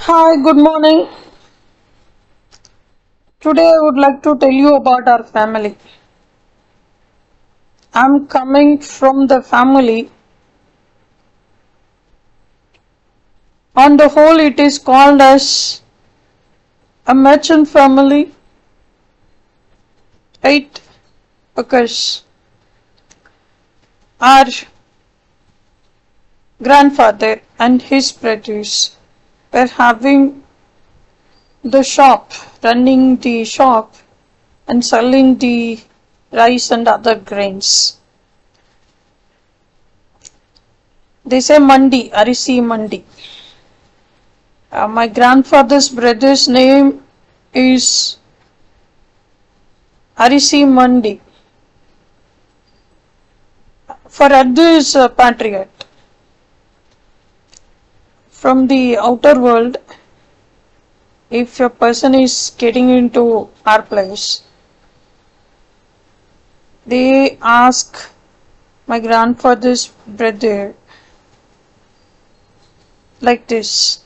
Hi, good morning. Today I would like to tell you about our family. I'm coming from the family. On the whole, it is called as a merchant family, right? Because our grandfather and his brothers were having the shop, running the shop and selling the rice and other grains. They say mandi, arisi mandi. My grandfather's brother's name is Arisi Mandi. For others, patriot. From the outer world, if a person is getting into our place, they ask my grandfather's brother like this: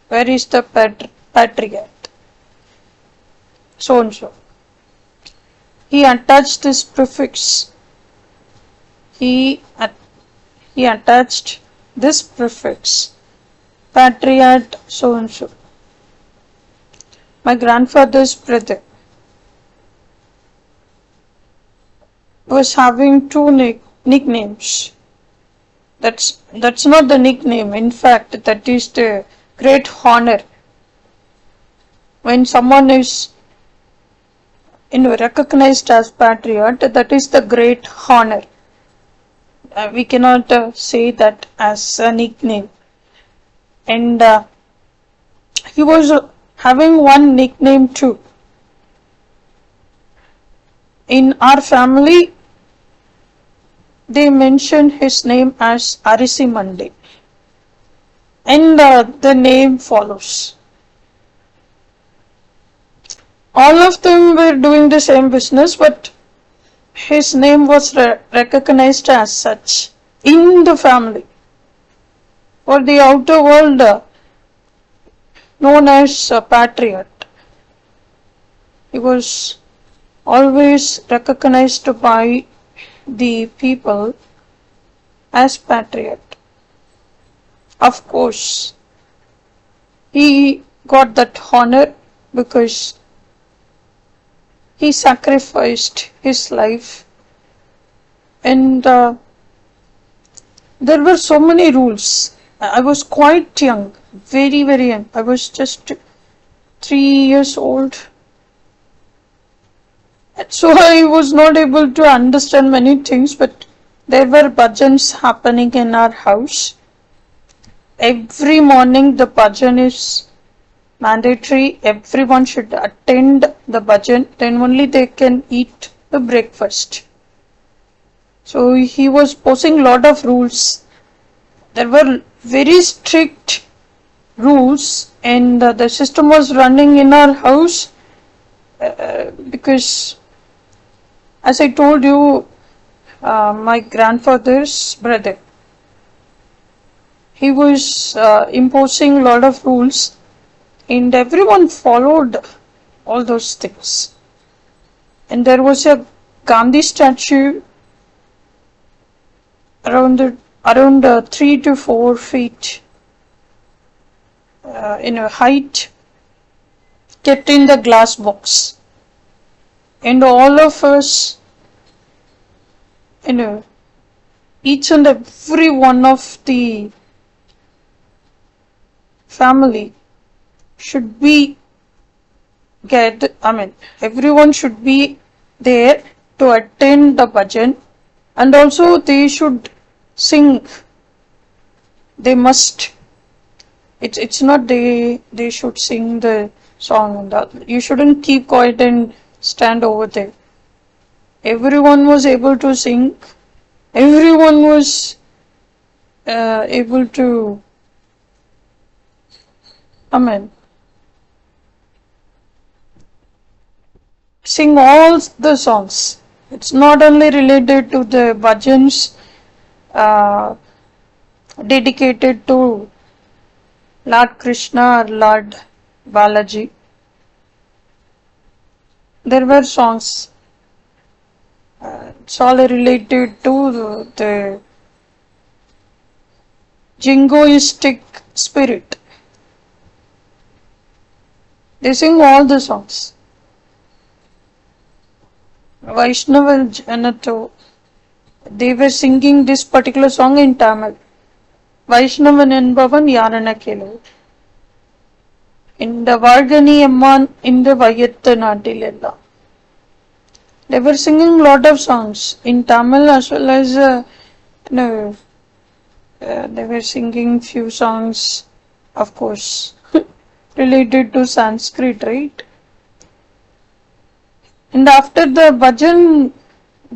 where is the patriot? So and so. He attached this prefix. He attached this prefix, patriot so and so. My grandfather's brother was having two nicknames. That's not the nickname. In fact, that is the great honor. When someone is recognized as patriot, that is the great honor. We cannot say that as a nickname. And he was having one nickname too. In our family, they mention his name as Arisi Mandi. And the name follows. All of them were doing the same business, but his name was recognized as such in the family. For the outer world, known as patriot. He was always recognized by the people as patriot. Of course, he got that honor because he sacrificed his life, and there were so many rules. I was quite young, very young. I was just 3 years old. So I was not able to understand many things, but there were bhajans happening in our house. Every morning the bhajan is mandatory. Everyone should attend the bhajan, then only they can eat the breakfast. So he was posing lot of rules. There were very strict rules, and the system was running in our house because, as I told you, my grandfather's brother, he was imposing a lot of rules, and everyone followed all those things. And there was a Gandhi statue around 3 to 4 feet in a height, kept in the glass box. And all of us, each and every one of the family should be everyone should be there to attend the bhajan, and also they should sing. They must. It's not they should sing the song. You shouldn't keep quiet and stand over there. Everyone was able to sing. Everyone was able to sing all the songs. It's not only related to the bhajans dedicated to Lord Krishna or Lord Balaji. There were songs. It's all related to the jingoistic spirit. They sing all the songs. Vaishnaval Janato, they were singing this particular song in Tamil. Vaishnavan என்பவன் யாரென கேளு. இந்த Janakiyamma இந்த வையத்து நாட்டில் எல்லாம். They were singing lot of songs in Tamil as well as they were singing few songs, of course, related to Sanskrit, right? And after the bhajan,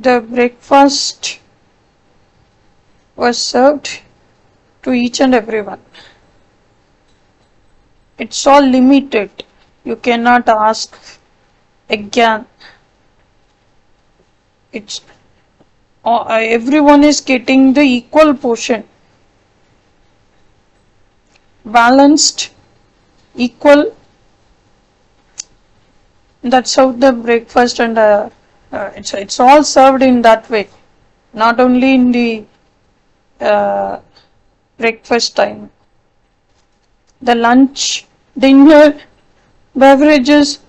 the breakfast was served to each and everyone. It's all limited. You cannot ask again. It's everyone is getting the equal portion. Balanced, equal. That's how the breakfast and it's all served in that way. Not only in the breakfast time. The lunch, dinner, beverages,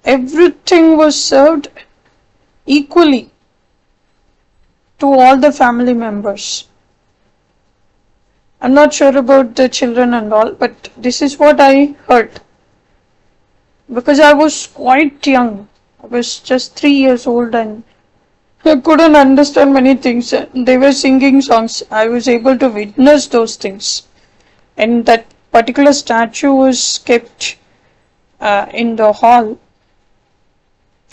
everything was served equally to all the family members. I'm not sure about the children and all, but this is what I heard. Because I was quite young. I was just 3 years old and I couldn't understand many things. They were singing songs. I was able to witness those things. And that particular statue was kept in the hall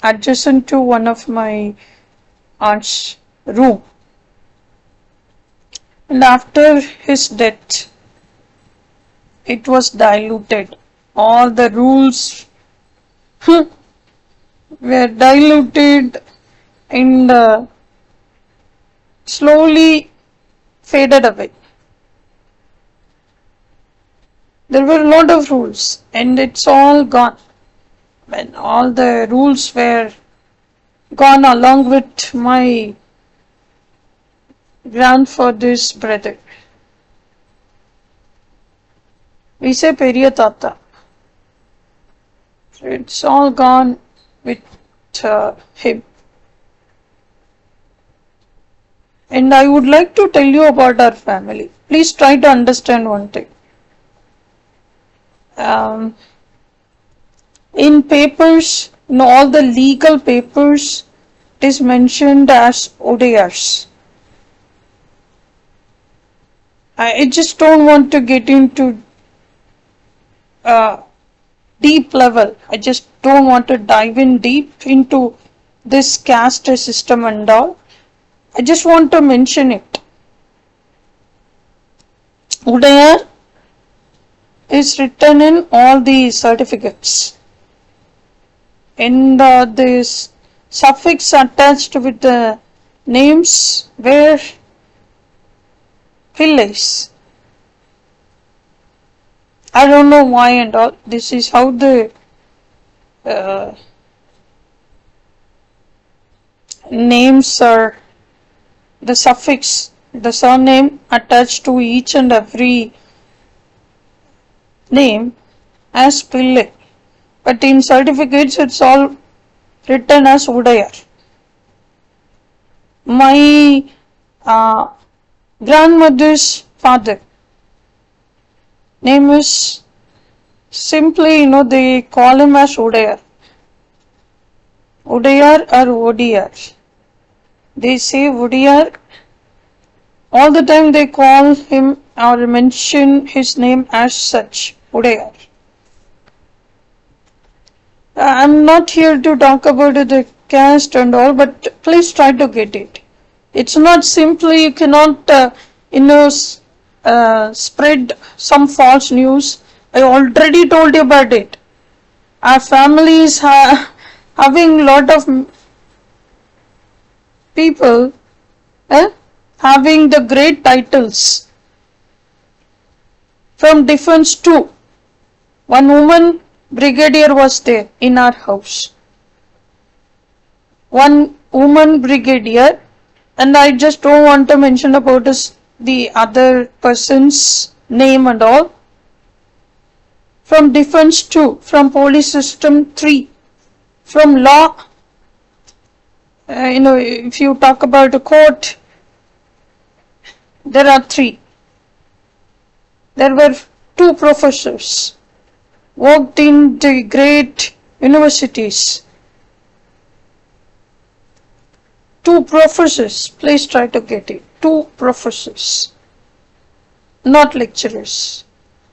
adjacent to one of my aunt's room. And after his death, it was diluted. All the rules were diluted and slowly faded away. There were a lot of rules and it's all gone. When all the rules were gone along with my grandfather's brother. We say Periya Tata. So it's all gone with him. And I would like to tell you about our family. Please try to understand one thing. In papers, in all the legal papers, it is mentioned as ODRs. I just don't want to get into deep level. I just don't want to dive in deep into this caste system and all. I just want to mention it. Udayar is written in all the certificates. And this suffix attached with the names were Pillais. I don't know why and all. This is how the names are, the suffix, the surname attached to each and every name as Pillai. But in certificates it's all written as Udayar. My grandmother's father name is simply, they call him as Udayar. Udayar or Odiyar. They say Udayar. All the time they call him or mention his name as such, Udayar. I'm not here to talk about the caste and all, but please try to get it. It's not simply, you cannot, spread some false news. I already told you about it. Our family is having lot of people having the great titles. From defense too. One woman brigadier was there in our house. One woman brigadier, and I just don't want to mention about the other person's name and all. From defense 2, from police system 3, from law, if you talk about a court, there are 3. There were 2 professors, worked in the great universities. 2 professors, please try to get it. 2 professors, not lecturers,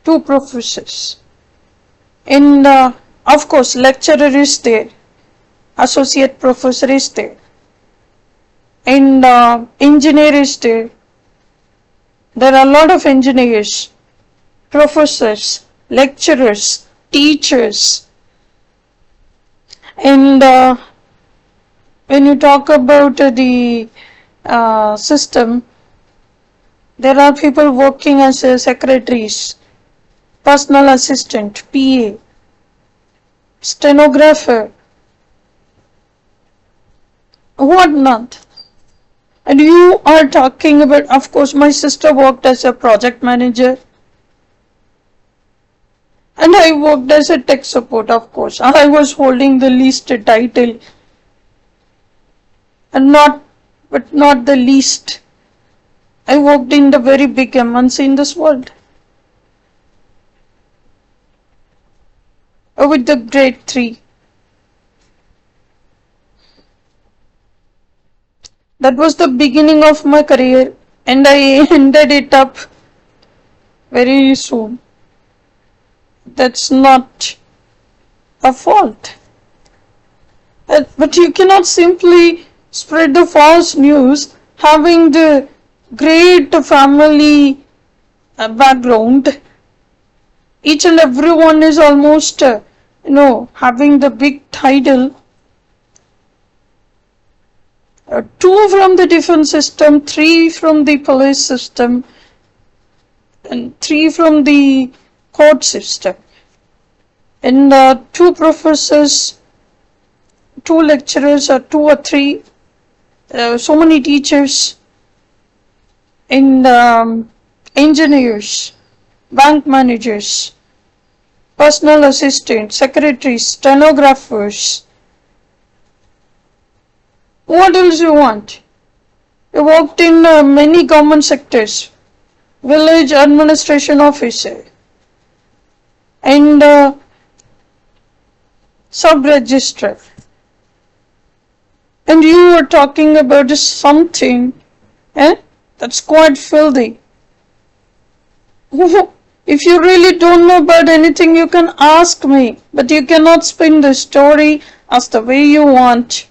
2 professors. And of course, lecturer is there, associate professor is there, and engineer is there. There are a lot of engineers, professors, lecturers, teachers. And when you talk about the system, there are people working as secretaries, personal assistant, PA, stenographer, what not. And you are talking about, of course, my sister worked as a project manager. And I worked as a tech support, of course. I was holding the least title. And not the least. I worked in the very big MNC in this world. With the grade 3. That was the beginning of my career, and I ended it up very soon. That's not a fault. But you cannot simply spread the false news having the great family background. Each and everyone is almost, having the big title. 2 from the defense system, 3 from the police system, and 3 from the court system. And 2 professors, 2 lecturers, or 2 or 3, so many teachers, and engineers, bank managers, personal assistants, secretaries, stenographers. What else you want? You worked in many government sectors, village administration officer, and sub-registrar. And you are talking about something that's quite filthy. If you really don't know about anything, you can ask me, but you cannot spin the story as the way you want,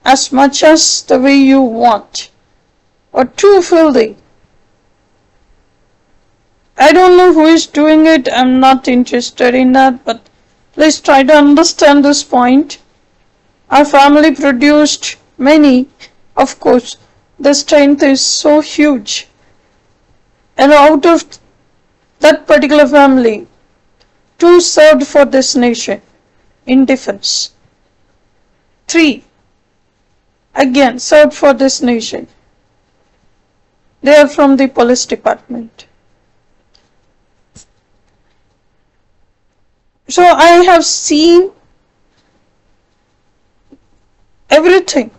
as much as the way you want, or too filthy. I don't know who is doing it, I'm not interested in that, but please try to understand this point. Our family produced many, of course, the strength is so huge. And out of that particular family, 2 served for this nation in defense. 3 again served for this nation. They are from the police department. So I have seen everything,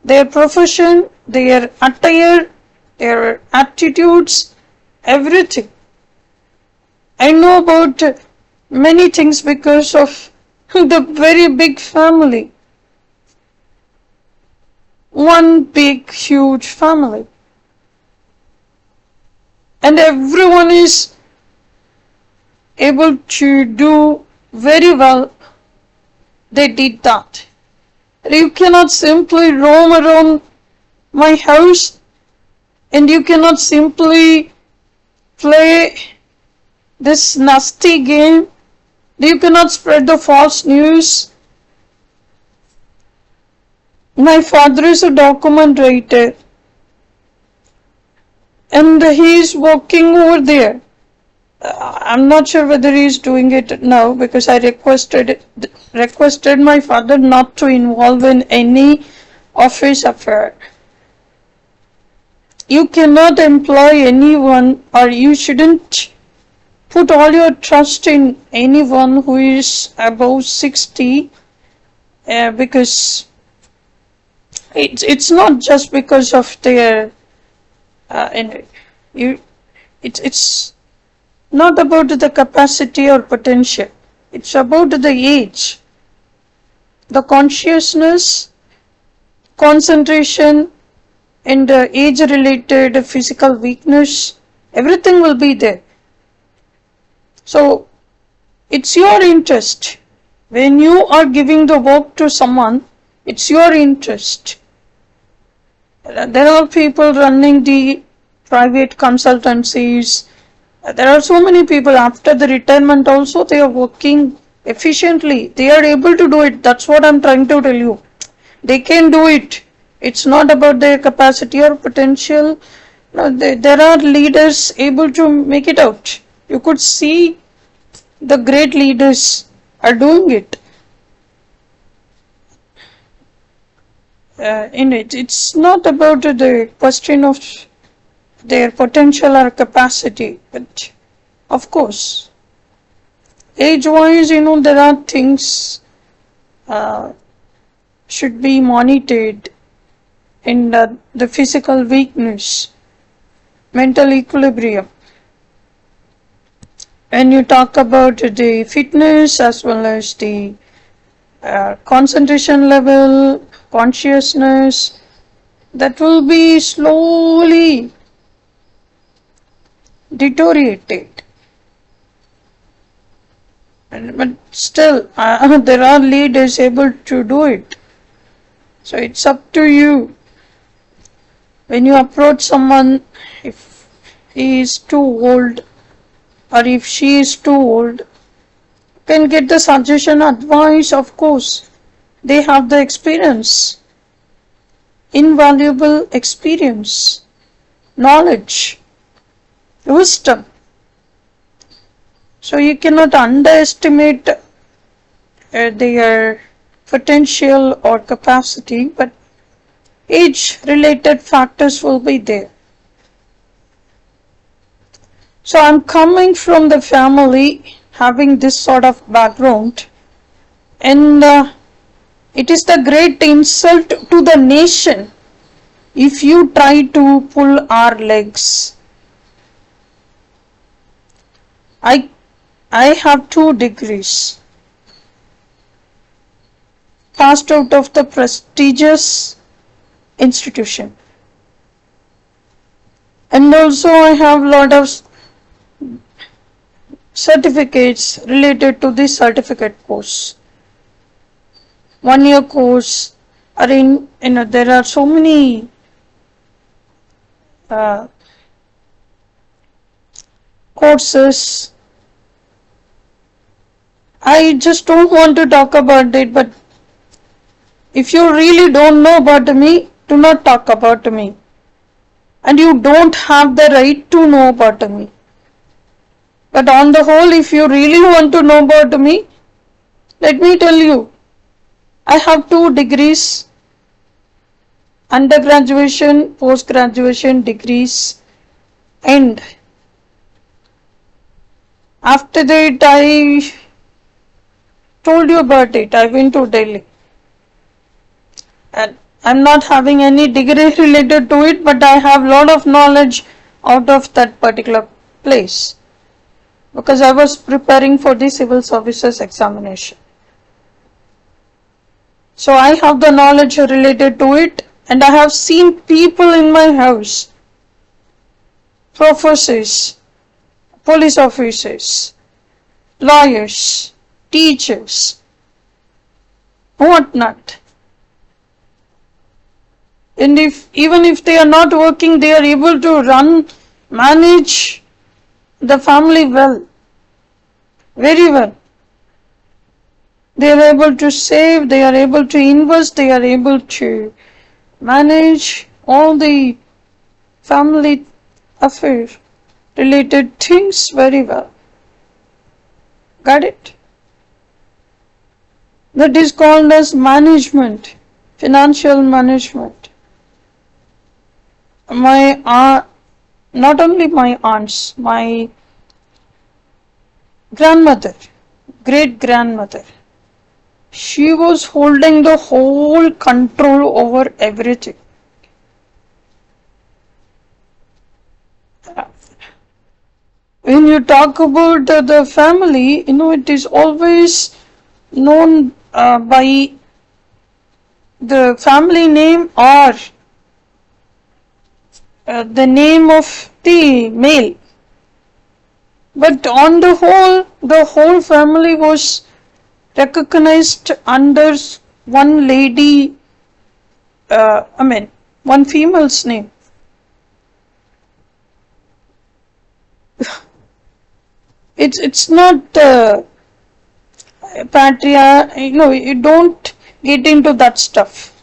their profession, their attire, their attitudes, everything. I know about many things because of the very big family. One big, huge family. And everyone is able to do very well. They did that. You cannot simply roam around my house and you cannot simply play this nasty game. You cannot spread the false news. My father is a document writer and he is working over there I'm not sure whether he's doing it now, because I requested my father not to involve in any office affair. You cannot employ anyone, or you shouldn't put all your trust in anyone who is above 60, because it's not just because of their it's not about the capacity or potential. It's about the age, the consciousness, concentration, and age-related physical weakness. Everything will be there. So it's your interest. When you are giving the work to someone, it's your interest. There are people running the private consultancies. There are so many people after the retirement also, they are working efficiently. They are able to do it. That's what I'm trying to tell you. They can do it. It's not about their capacity or potential. No, there are leaders able to make it out. You could see the great leaders are doing it. It's not about the question of their potential or capacity, but of course, age-wise, there are things should be monitored in the physical weakness, mental equilibrium. When you talk about the fitness as well as the concentration level, consciousness, that will be slowly deteriorated. But still, there are leaders able to do it. So it's up to you. When you approach someone, if he is too old or if she is too old, you can get the suggestion, advice, of course. They have the experience, invaluable experience, knowledge, wisdom. So you cannot underestimate their potential or capacity, but age-related factors will be there. So I'm coming from the family having this sort of background, and it is the great insult to the nation if you try to pull our legs. I have 2 degrees, passed out of the prestigious institution, and also I have lot of certificates related to this certificate course, 1-year course, or there are so many courses. I just don't want to talk about it, but if you really don't know about me, do not talk about me. And you don't have the right to know about me. But on the whole, if you really want to know about me, let me tell you, I have 2 degrees, undergraduation, post-graduation degrees, and after that I told you about it. I went to Delhi, and I'm not having any degree related to it, but I have lot of knowledge out of that particular place, because I was preparing for the civil services examination. So I have the knowledge related to it, and I have seen people in my house, professors, police officers, lawyers, teachers, whatnot. And even if they are not working, they are able to manage the family well, very well. They are able to save, they are able to invest, they are able to manage all the family affairs. related things very well. Got it? That is called as management, financial management. Not only my aunts, my grandmother, great grandmother, she was holding the whole control over everything. When you talk about the family, it is always known by the family name or the name of the male. But on the whole family was recognized under one lady, one female's name. It's not you don't get into that stuff.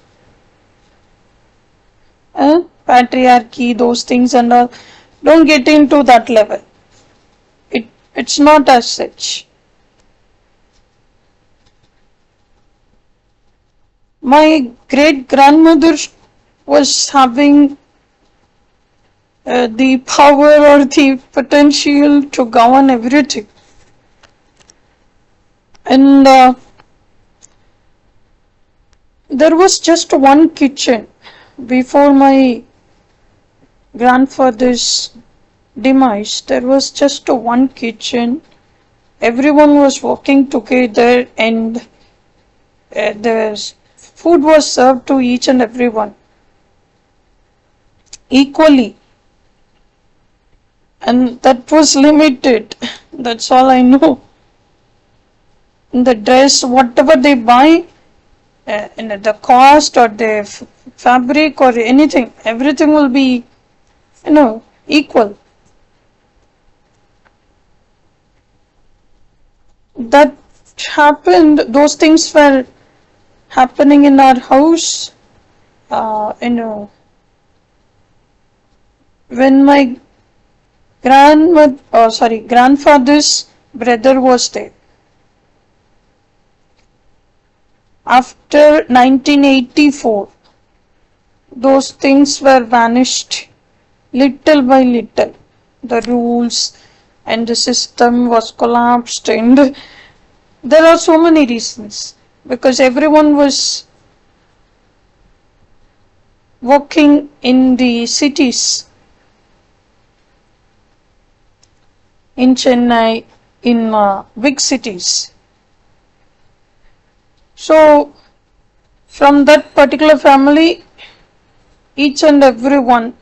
Patriarchy, those things and all, don't get into that level. It's not as such. My great grandmother was having the power or the potential to govern everything. And there was just one kitchen before my grandfather's demise. There was just one kitchen. Everyone was working together and the food was served to each and everyone equally. And that was limited. That's all I know. The dress, whatever they buy, the cost or the fabric or anything, everything will be, equal. That happened, those things were happening in our house, when my grandfather's brother was there. After 1984, those things were vanished little by little. The rules and the system was collapsed, and there are so many reasons, because everyone was working in the cities, in Chennai, in big cities. So from that particular family, each and everyone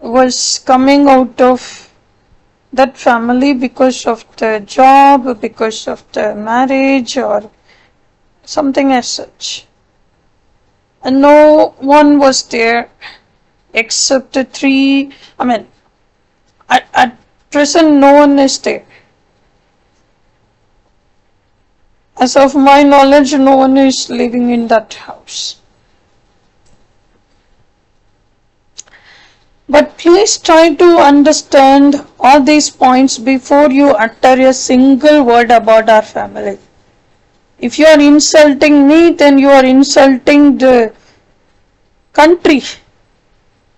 was coming out of that family because of the job, because of the marriage or something as such. And no one was there except the three, at present no one is there. As of my knowledge, no one is living in that house. But please try to understand all these points before you utter a single word about our family. If you are insulting me, then you are insulting the country.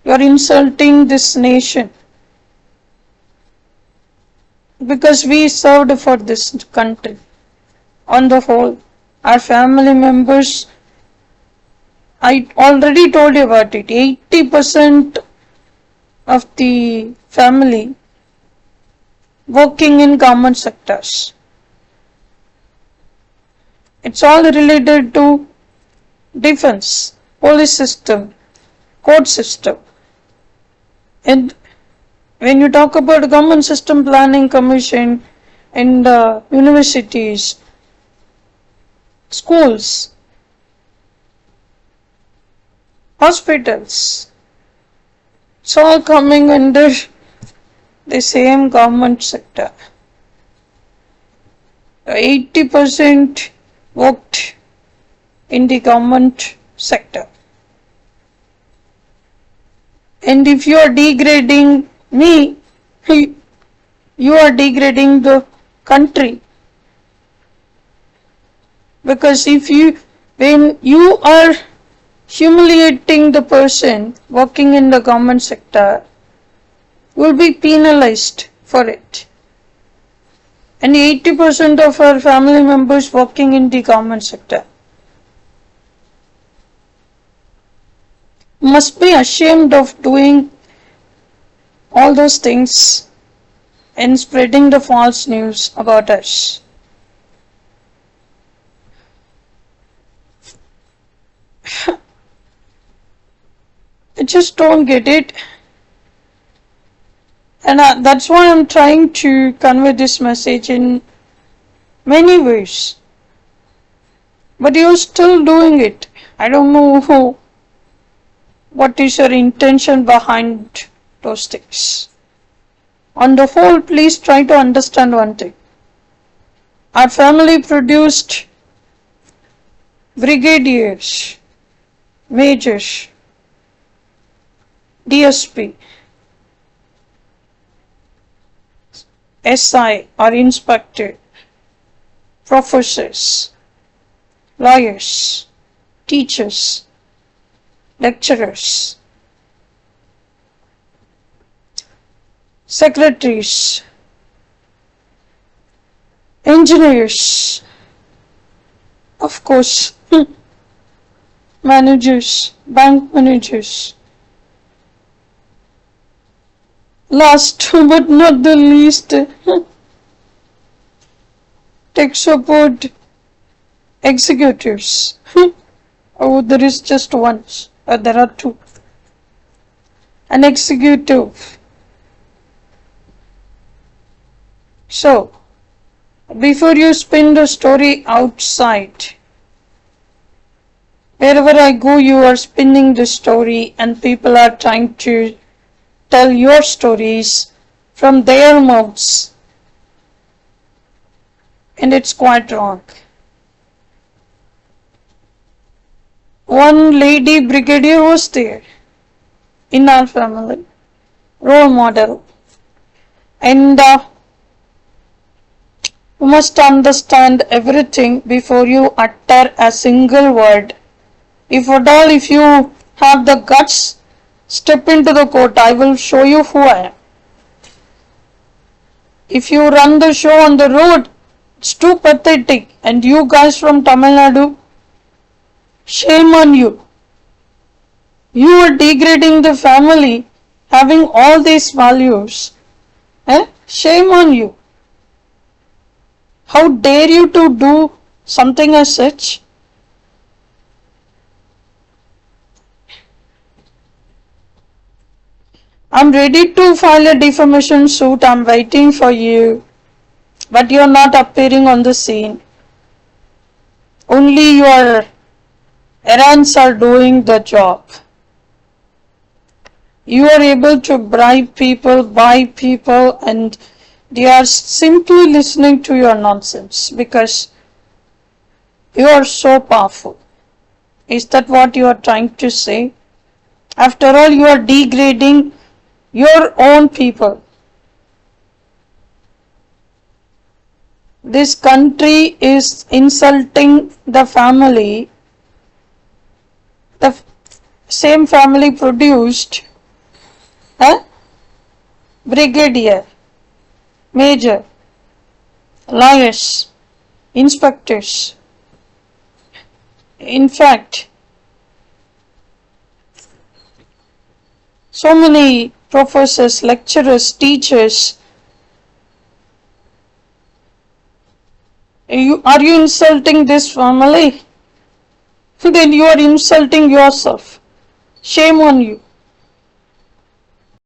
You are insulting this nation. Because we served for this country. On the whole, our family members, I already told you about it, 80% of the family working in government sectors. It's all related to defense, police system, court system. And when you talk about government system planning commission and universities, schools, hospitals, it's all coming under the same government sector. 80% worked in the government sector. And if you are degrading me, You are degrading the country. Because when you are humiliating the person working in the government sector, you will be penalized for it. And 80% of our family members working in the government sector must be ashamed of doing all those things and spreading the false news about us. I just don't get it. And that's why I'm trying to convey this message in many ways. But you're still doing it. I don't know what is your intention behind those things. On the whole, please try to understand one thing. Our family produced brigadiers, majors, DSP, SI or inspector, professors, lawyers, teachers, lecturers, secretaries, engineers, of course, managers, bank managers. Last but not the least, tech support executives. Oh, there is just one. There are two. An executive. So, before you spin the story outside, wherever I go, you are spinning the story and people are trying to tell your stories from their mouths. And it's quite wrong. One lady brigadier was there in our family, role model. And you must understand everything before you utter a single word. If at all, if you have the guts, step into the court. I will show you who I am. If you run the show on the road, it's too pathetic. And you guys from Tamil Nadu, shame on you. You are degrading the family, having all these values. Shame on you. How dare you to do something as such? I'm ready to file a defamation suit. I'm waiting for you. But you're not appearing on the scene. Only your errands are doing the job. You are able to bribe people, buy people, and they are simply listening to your nonsense because you are so powerful. Is that what you are trying to say? After all, you are degrading your own people. This country is insulting the family. The same family produced brigadier, major, lawyers, inspectors. In fact, so many professors, lecturers, teachers. Are you insulting this family? Then you are insulting yourself. Shame on you.